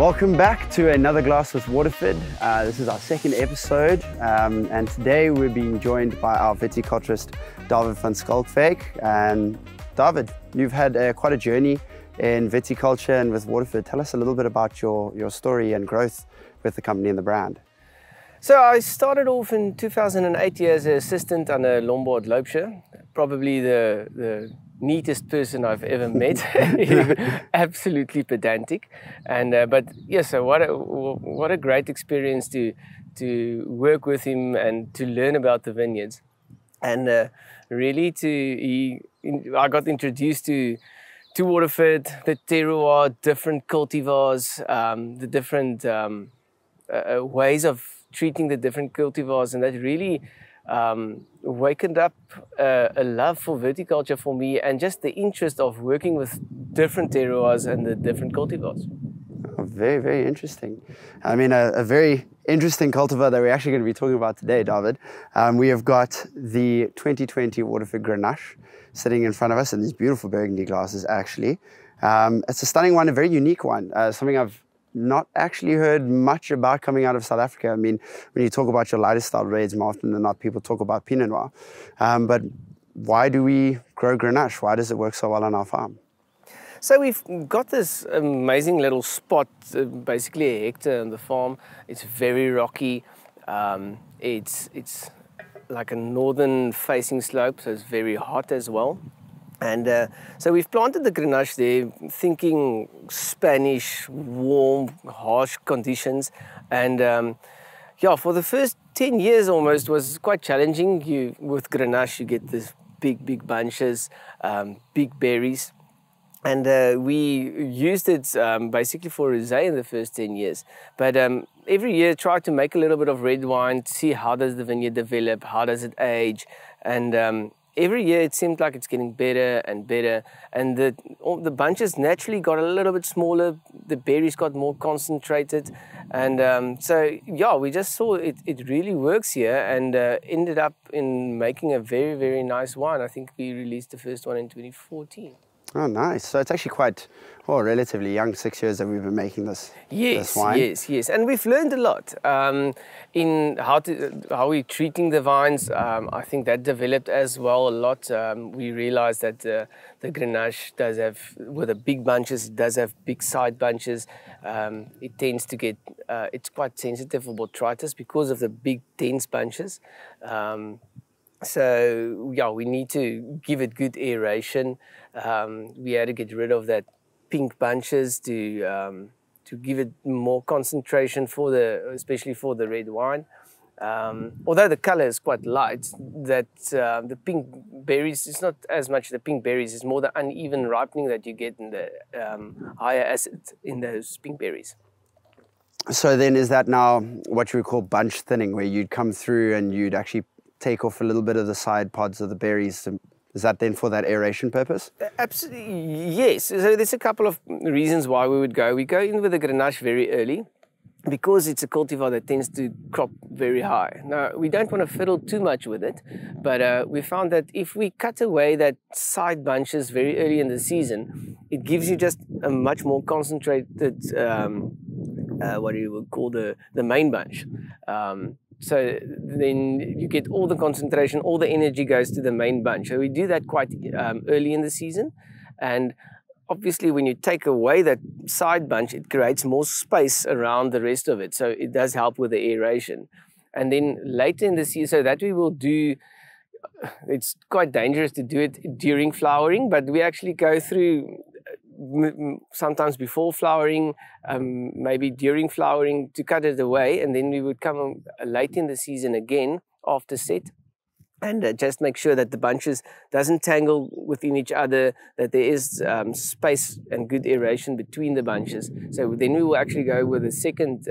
Welcome back to Another Glass with Waterford. This is our second episode, and today we're being joined by our viticulturist, David van Skalkwyk. And David, you've had quite a journey in viticulture and with Waterford. Tell us a little bit about your story and growth with the company and the brand. So I started off in 2008 as an assistant under Lombard Loubser, probably the neatest person I've ever met. Absolutely pedantic, and but yes, so what a great experience to work with him and to learn about the vineyards, and really I got introduced to Waterford, the terroir, different cultivars, the different ways of treating the different cultivars, and that really wakened up a love for viticulture for me, and just the interest of working with different terroirs and the different cultivars. Very, very interesting. I mean, a very interesting cultivar that we're actually going to be talking about today, David. We have got the 2020 Waterford Grenache sitting in front of us in these beautiful burgundy glasses, actually. It's a stunning one, a very unique one, something I've not actually heard much about coming out of South Africa. I mean, when you talk about your lighter style reds, more often than not, people talk about Pinot Noir. But why do we grow Grenache? Why does it work so well on our farm? So we've got this amazing little spot, basically a hectare on the farm. It's very rocky. It's like a northern facing slope, so it's very hot as well. And so we've planted the Grenache there, thinking Spanish, warm, harsh conditions. And yeah, for the first 10 years almost was quite challenging. With Grenache, you get these big bunches, big berries. And we used it basically for rosé in the first 10 years. But every year tried to make a little bit of red wine to see how does the vineyard develop, how does it age. And every year it seemed like it's getting better and better, and the bunches naturally got a little bit smaller, the berries got more concentrated, and so yeah, we just saw it really works here, and ended up in making a very, very nice wine. I think we released the first one in 2014. Oh, nice. So it's actually quite, relatively young, 6 years that we've been making this wine. Yes. And we've learned a lot in how we're treating the vines. I think that developed as well a lot. We realized that the Grenache does have, with the big bunches, it does have big side bunches. It tends to get, it's quite sensitive for botrytis because of the big dense bunches. So yeah, we need to give it good aeration. We had to get rid of that pink bunches to give it more concentration especially for the red wine. Although the color is quite light, that the pink berries, it's not as much the pink berries, it's more the uneven ripening that you get in the higher acid in those pink berries. So then is that now what you would call bunch thinning, where you'd come through and you'd actually take off a little bit of the side pods of the berries? Is that then for that aeration purpose? Absolutely, yes. So there's a couple of reasons why we would go. We go in with the Grenache very early because it's a cultivar that tends to crop very high. Now, we don't want to fiddle too much with it, but we found that if we cut away that side bunches very early in the season, it gives you just a much more concentrated, what you would call the main bunch. So then you get all the concentration, all the energy goes to the main bunch. So we do that quite early in the season. And obviously when you take away that side bunch, it creates more space around the rest of it. So it does help with the aeration. And then later in the season, so that we will do, it's quite dangerous to do it during flowering, but we actually go through sometimes before flowering, maybe during flowering, to cut it away, and then we would come late in the season again after set, and just make sure that the bunches doesn't tangle within each other, that there is space and good aeration between the bunches. So then we will actually go with a second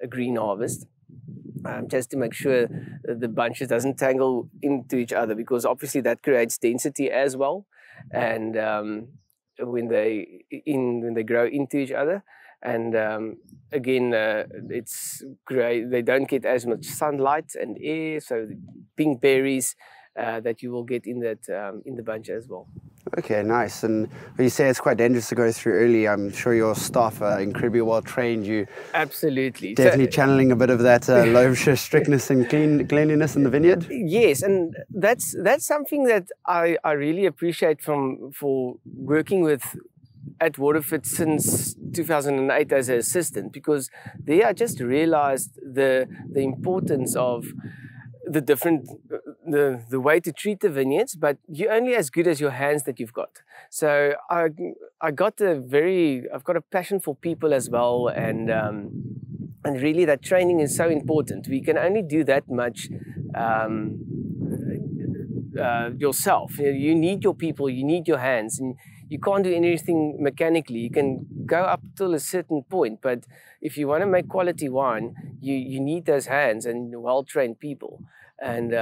green harvest, just to make sure that the bunches doesn't tangle into each other, because obviously that creates density as well, and when they grow into each other. And again, it's great. They don't get as much sunlight and air, so the pink berries that you will get in that in the bunch as well. Okay, nice. And when you say it's quite dangerous to go through early, I'm sure your staff are incredibly well trained. You Absolutely. definitely channeling a bit of that Loamshire strictness and cleanliness in the vineyard. Yes, and that's something that I really appreciate for working with at Waterford since 2008 as an assistant, because there I just realized the importance of the different the way to treat the vineyards, but you're only as good as your hands that you've got. So I've got a passion for people as well, and really that training is so important. We can only do that much yourself. You need your people, you need your hands, and you can't do anything mechanically. You can go up till a certain point, but if you want to make quality wine, you need those hands and well-trained people. And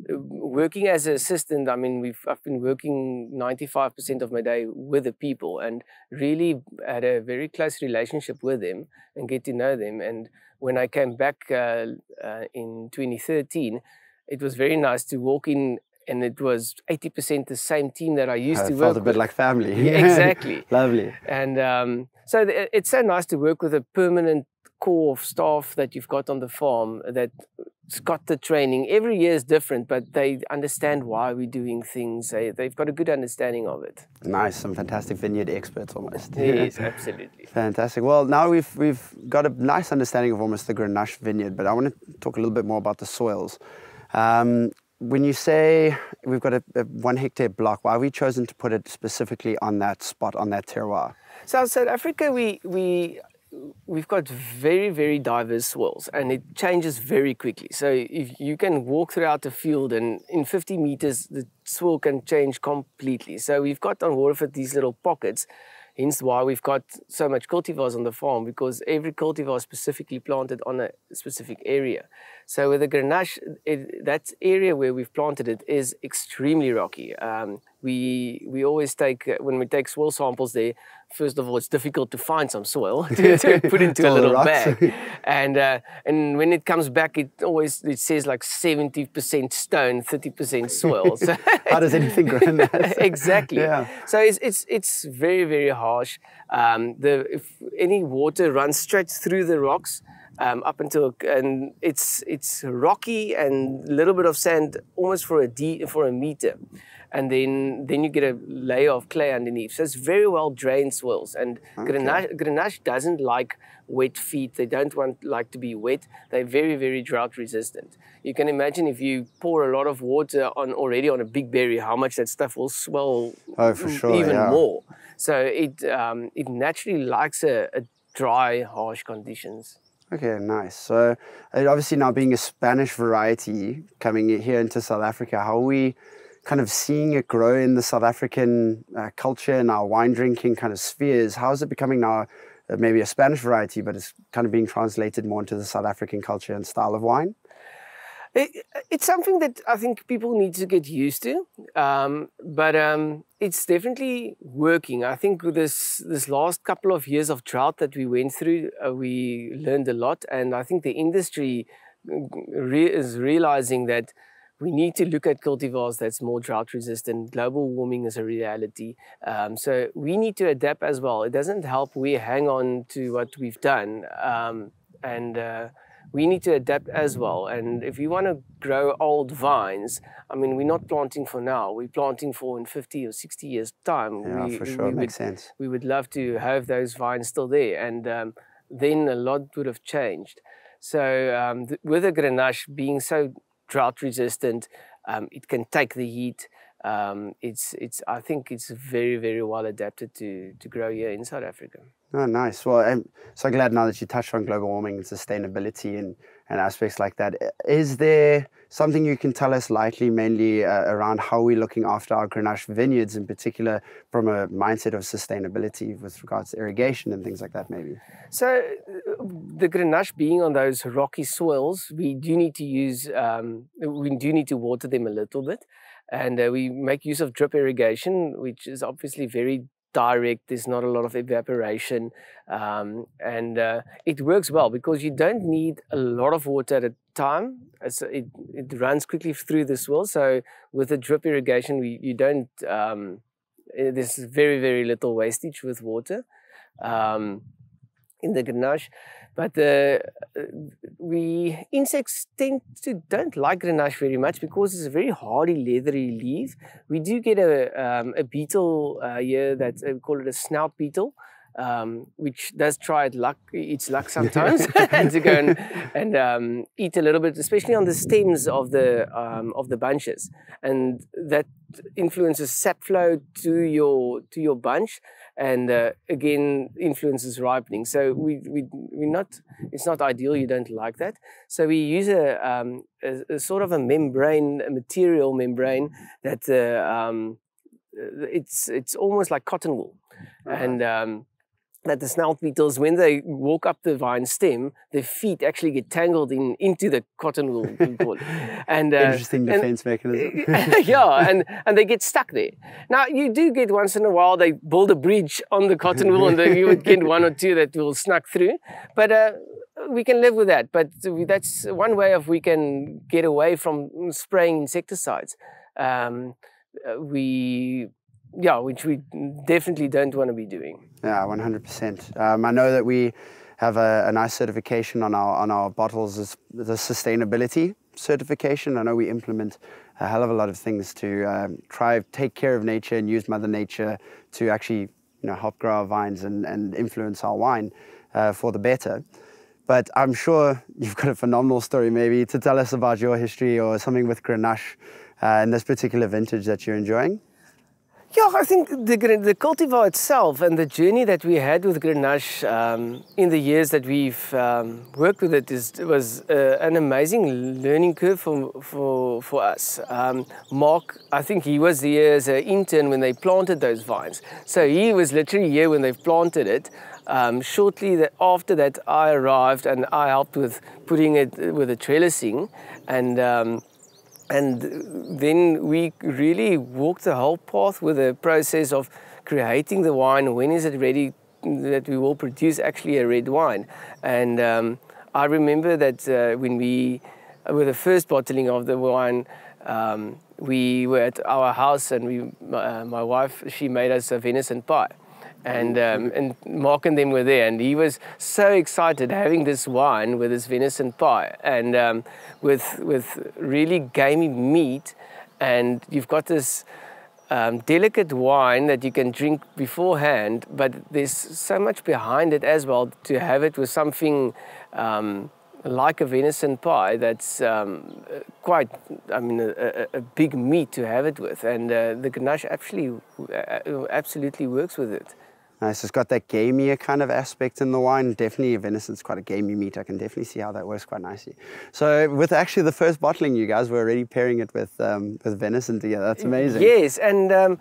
working as an assistant, I mean, I've been working 95% of my day with the people, and really had a very close relationship with them and get to know them. And when I came back in 2013, it was very nice to walk in, and it was 80% the same team that I used to work with. Felt a bit like family. Yeah, exactly. Lovely. And so it's so nice to work with a permanent core of staff that you've got on the farm that's got the training. Every year is different, but they understand why we're doing things. They've got a good understanding of it. Nice, some fantastic vineyard experts almost. Yes, absolutely. Fantastic. Well, now we've got a nice understanding of almost the Grenache vineyard, but I want to talk a little bit more about the soils. When you say we've got a 1 hectare block, why have we chosen to put it specifically on that spot, on that terroir? So South Africa, we've got very, very diverse soils, and it changes very quickly. So if you can walk throughout the field, and in 50 meters, the soil can change completely. So we've got on Waterford these little pockets, hence why we've got so much cultivars on the farm, because every cultivar is specifically planted on a specific area. So with the Grenache, that area where we've planted it is extremely rocky. We always take, when we take soil samples there, first of all, it's difficult to find some soil to put into a little bag. And when it comes back, it says like 70% stone, 30% soil. So how does anything grow in that? Exactly. Yeah. So it's very, very harsh. If any water runs straight through the rocks, up until, and it's rocky and a little bit of sand almost for a meter, and then you get a layer of clay underneath. So it's very well drained soils, and Grenache doesn't like wet feet. They don't like to be wet. They're very, very drought resistant. You can imagine if you pour a lot of water already on a big berry, how much that stuff will swell. Oh, for sure, even more. So it naturally likes a dry, harsh conditions. Okay, nice. So obviously now being a Spanish variety coming here into South Africa, how are we kind of seeing it grow in the South African culture and our wine drinking kind of spheres? How is it becoming now maybe a Spanish variety, but it's kind of being translated more into the South African culture and style of wine? It's something that I think people need to get used to, but it's definitely working. I think with this last couple of years of drought that we went through, we learned a lot, and I think the industry is realizing that we need to look at cultivars that's more drought resistant. Global warming is a reality, so we need to adapt as well. It doesn't help we hang on to what we've done, we need to adapt as well. And if you want to grow old vines, I mean, we're not planting for now. We're planting for in 50 or 60 years' time. Yeah, for sure, makes sense. We would love to have those vines still there, and then a lot would have changed. So with the Grenache being so drought resistant, it can take the heat. I think it's very, very well adapted to grow here in South Africa. Oh, nice. Well, I'm so glad now that you touched on global warming and sustainability and aspects like that. Is there something you can tell us lightly, mainly around how we're looking after our Grenache vineyards, in particular from a mindset of sustainability with regards to irrigation and things like that, maybe? So the Grenache being on those rocky soils, we do need to water them a little bit. And we make use of drip irrigation, which is obviously very direct. There's not a lot of evaporation, and it works well because you don't need a lot of water at a time. It runs quickly through the soil. So with the drip irrigation, you don't there's very, very little wastage with water in the Grenache. But insects don't like Grenache very much because it's a very hardy, leathery leaf. We do get a beetle here that we call it a snout beetle, which does try its luck sometimes and to go and eat a little bit, especially on the stems of the bunches, and that influences sap flow to your bunch, and again influences ripening. So it's not ideal. You don't like that. So we use a sort of a membrane, a material membrane that it's almost like cotton wool, and that the snout beetles, when they walk up the vine stem, their feet actually get tangled into the cotton wool. And interesting defense mechanism. Yeah, and they get stuck there. Now you do get once in a while they build a bridge on the cotton wool, and then you would get one or two that will snuck through. But we can live with that. But that's one way we can get away from spraying insecticides. Which we definitely don't want to be doing. Yeah, 100%. I know that we have a nice certification on our bottles, as the sustainability certification. I know we implement a hell of a lot of things to try take care of nature and use Mother Nature to actually help grow our vines and influence our wine for the better. But I'm sure you've got a phenomenal story maybe to tell us about your history or something with Grenache in this particular vintage that you're enjoying. Yeah, I think the cultivar itself and the journey that we had with Grenache in the years that we've worked with it was an amazing learning curve for us. Mark, I think he was here as an intern when they planted those vines. So he was literally here when they've planted it. Shortly after that, I arrived and I helped with putting it with the trellising, and then we really walked the whole path with the process of creating the wine. When is it ready that we will produce actually a red wine? And I remember that when with the first bottling of the wine, we were at our house, and my wife, she made us a venison pie. And Mark and them were there, and he was so excited having this wine with this venison pie, and with really gamey meat, and you've got this delicate wine that you can drink beforehand, but there's so much behind it as well to have it with something like a venison pie that's quite, a big meat to have it with, and the Grenache absolutely works with it. Nice. It's got that gamier kind of aspect in the wine. Definitely, venison's quite a gamey meat. I can definitely see how that works quite nicely. So, with actually the first bottling, you guys were already pairing it with venison together. That's amazing. Yes, and the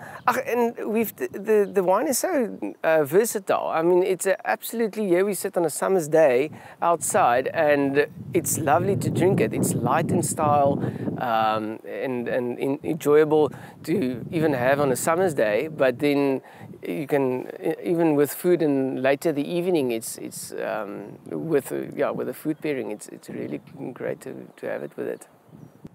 wine is so versatile. I mean, it's absolutely, here we sit on a summer's day outside, and it's lovely to drink it. It's light in style and enjoyable to even have on a summer's day, but then you can, even with food, and later the evening, it's with a food pairing, it's really great to have it with it.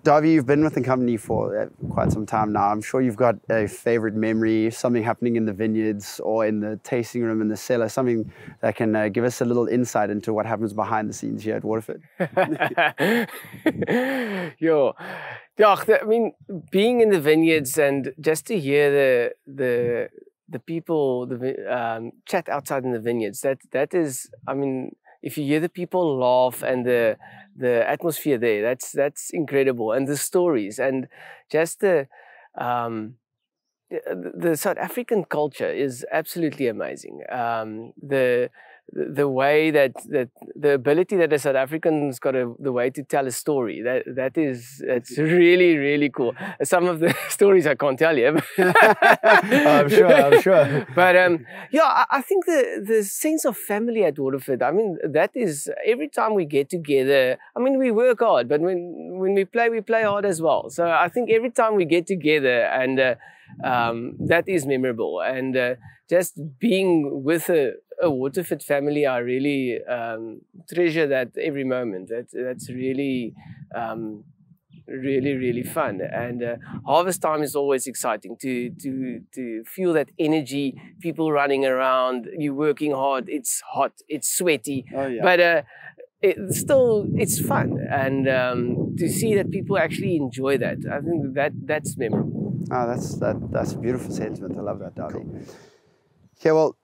Davy, you've been with the company for quite some time now. I'm sure you've got a favorite memory, something happening in the vineyards or in the tasting room in the cellar, something that can give us a little insight into what happens behind the scenes here at Waterford. I mean, being in the vineyards and just to hear the people chat outside in the vineyards, that is, I mean, if you hear the people laugh and the atmosphere there, that's incredible, and the stories, and just the South African culture is absolutely amazing. The way that the ability that a South African's got the way to tell a story, that's really, really cool. Some of the stories I can't tell you. I'm sure. But I think the sense of family at Waterford, I mean, that is, every time we get together, I mean, we work hard, but when we play hard as well. So I think every time we get together, and that is memorable, and just being with a Waterford family, I really treasure that every moment. That's really really, really fun. And harvest time is always exciting to feel that energy, people running around, you working hard, it's hot, it's sweaty, but it's fun. And to see that people actually enjoy that, I think that's memorable. Oh, that's a beautiful sentiment. I love that, Darby. Cool. Okay, well,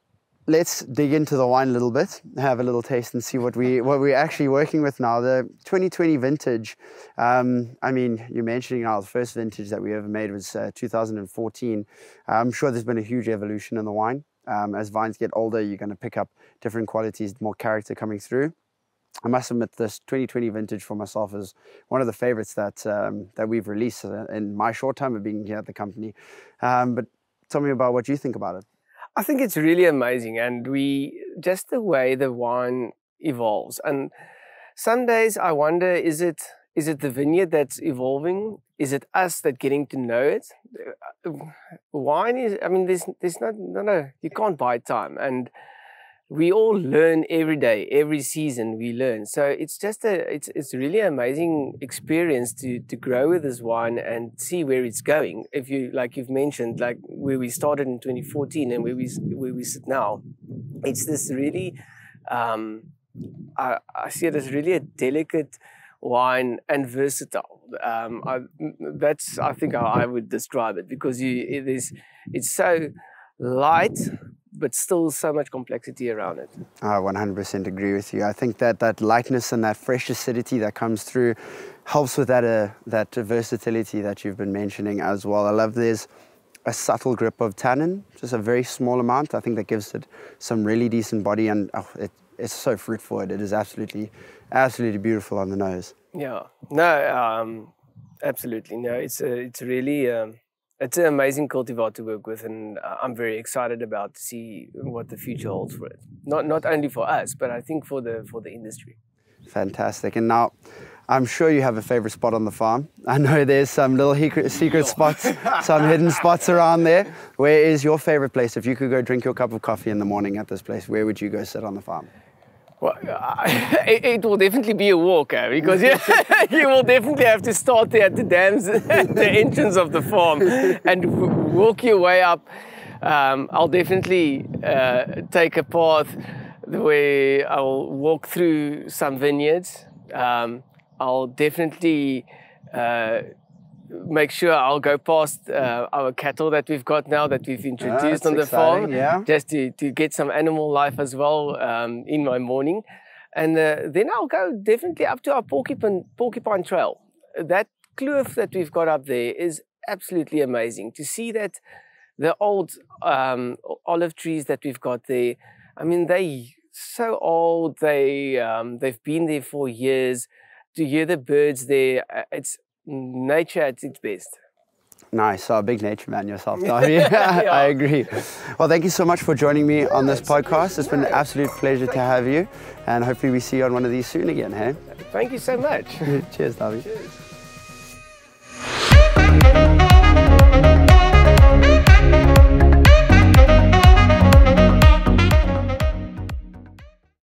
let's dig into the wine a little bit, have a little taste and see what we're actually working with now. The 2020 vintage, I mean, you're mentioning now the first vintage that we ever made was 2014. I'm sure there's been a huge evolution in the wine. As vines get older, you're going to pick up different qualities, more character coming through. I must admit, this 2020 vintage for myself is one of the favorites that we've released in my short time of being here at the company. But tell me about what you think about it. I think it's really amazing, and just the way the wine evolves. And some days I wonder, is it the vineyard that's evolving? Is it us that getting to know it? Wine is, I mean, there's no, you can't buy time, and we all learn every day, every season we learn. So it's just it's really amazing experience to grow with this wine and see where it's going. If you, like you've mentioned, like where we started in 2014 and where we sit now, it's this really, I see it as really a delicate wine and versatile. That's, I think, how I would describe it, because it's so light, but still so much complexity around it. I 100% agree with you. I think that lightness and that fresh acidity that comes through helps with that versatility that you've been mentioning as well. I love there's a subtle grip of tannin, just a very small amount. I think that gives it some really decent body, and it's so fruit forward. It is absolutely beautiful on the nose. Yeah, no, absolutely. No, it's really... it's an amazing cultivar to work with, and I'm very excited about to see what the future holds for it. Not only for us, but I think for the industry. Fantastic. And now, I'm sure you have a favorite spot on the farm. I know there's some little secret spots, some hidden spots around there. Where is your favorite place? If you could go drink your cup of coffee in the morning at this place, where would you go sit on the farm? Well, it will definitely be a walk, because you will definitely have to start there at the dams, at the entrance of the farm, and walk your way up. I'll definitely take a path where I'll walk through some vineyards. I'll definitely make sure I'll go past our cattle that we've got now, that we've introduced on the farm, just to get some animal life as well in my morning. And then I'll go definitely up to our porcupine trail. That kloof that we've got up there is absolutely amazing. To see that the old olive trees that we've got there, I mean, they're so old, they've been there for years. To hear the birds there, it's nature at its best. Nice. So a big nature man yourself, Darby. I agree. Well, thank you so much for joining me on this podcast. It's been an absolute pleasure to have you, and hopefully we see you on one of these soon again, hey? Thank you so much. Cheers, Darby. Cheers.